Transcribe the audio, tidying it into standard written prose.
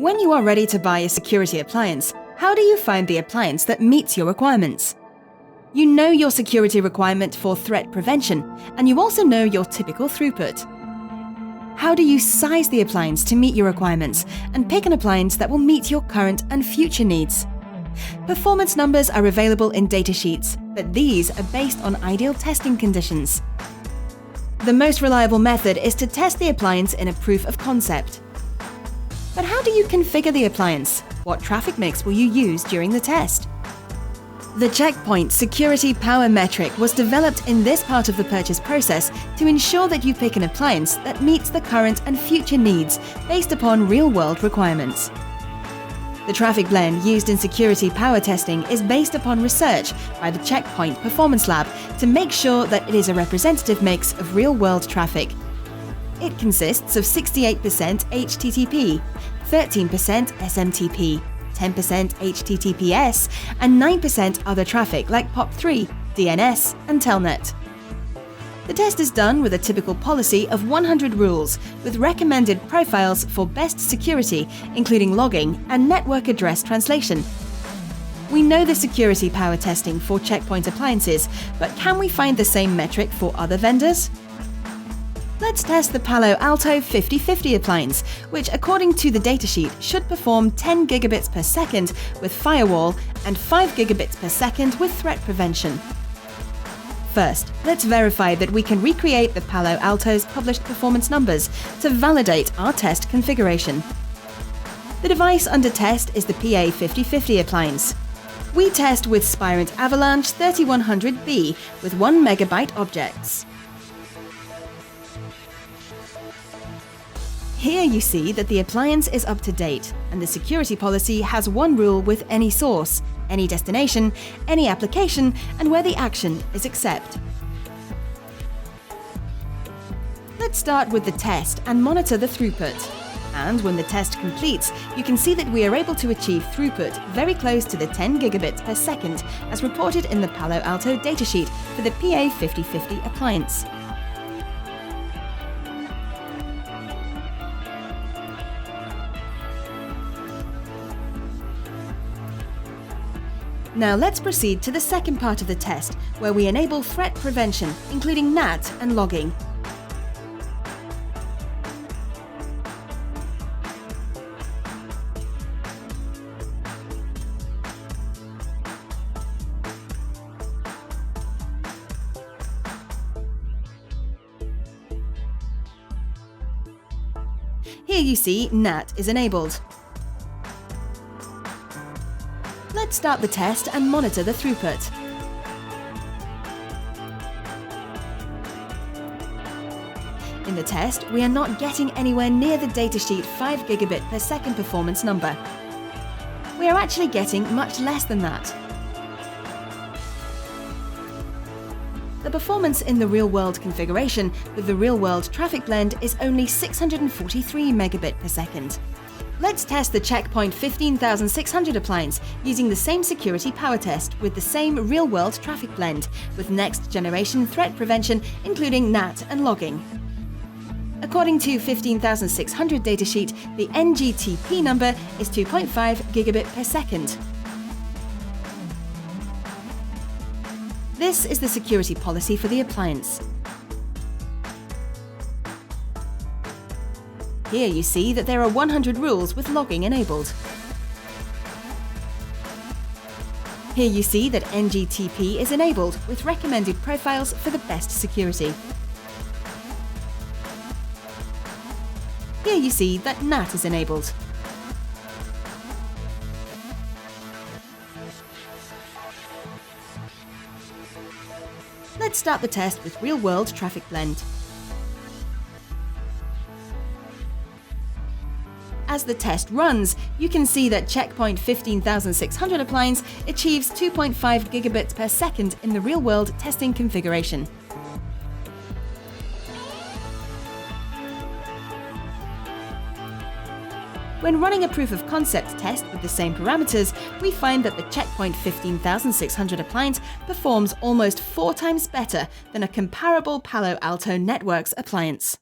When you are ready to buy a security appliance, how do you find the appliance that meets your requirements? You know your security requirement for threat prevention, and you also know your typical throughput. How do you size the appliance to meet your requirements and pick an appliance that will meet your current and future needs? Performance numbers are available in datasheets, but these are based on ideal testing conditions. The most reliable method is to test the appliance in a proof of concept. But how do you configure the appliance? What traffic mix will you use during the test? The Checkpoint Security Power Metric was developed in this part of the purchase process to ensure that you pick an appliance that meets the current and future needs based upon real-world requirements. The traffic blend used in security power testing is based upon research by the Checkpoint Performance Lab to make sure that it is a representative mix of real-world traffic. It consists of 68% HTTP, 13% SMTP, 10% HTTPS, and 9% other traffic like POP3, DNS, and Telnet. The test is done with a typical policy of 100 rules, with recommended profiles for best security, including logging and network address translation. We know the security power testing for Checkpoint appliances, but can we find the same metric for other vendors? Let's test the Palo Alto PA-5050 appliance, which according to the datasheet should perform 10 gigabits per second with Firewall and 5 gigabits per second with threat prevention. First, let's verify that we can recreate the Palo Alto's published performance numbers to validate our test configuration. The device under test is the PA-5050 appliance. We test with Spirent Avalanche 3100B with 1 megabyte objects. Here you see that the appliance is up to date, and the security policy has one rule with any source, any destination, any application, and where the action is accept. Let's start with the test and monitor the throughput. And when the test completes, you can see that we are able to achieve throughput very close to the 10 gigabits per second as reported in the Palo Alto datasheet for the PA-5050 appliance. Now let's proceed to the second part of the test, where we enable threat prevention, including NAT and logging. Here you see NAT is enabled. Let's start the test and monitor the throughput. In the test, we are not getting anywhere near the datasheet 5 gigabit per second performance number. We are actually getting much less than that. The performance in the real-world configuration with the real-world traffic blend is only 643 megabit per second. Let's test the Checkpoint 15600 appliance using the same security power test with the same real-world traffic blend with next-generation threat prevention, including NAT and logging. According to 15600 datasheet, the NGTP number is 2.5 gigabit per second. This is the security policy for the appliance. Here you see that there are 100 rules with logging enabled. Here you see that NGTP is enabled with recommended profiles for the best security. Here you see that NAT is enabled. Let's start the test with real-world traffic blend. As the test runs, you can see that Checkpoint 15600 appliance achieves 2.5 gigabits per second in the real-world testing configuration. When running a proof of concept test with the same parameters, we find that the Checkpoint 15600 appliance performs almost 4 times better than a comparable Palo Alto Networks appliance.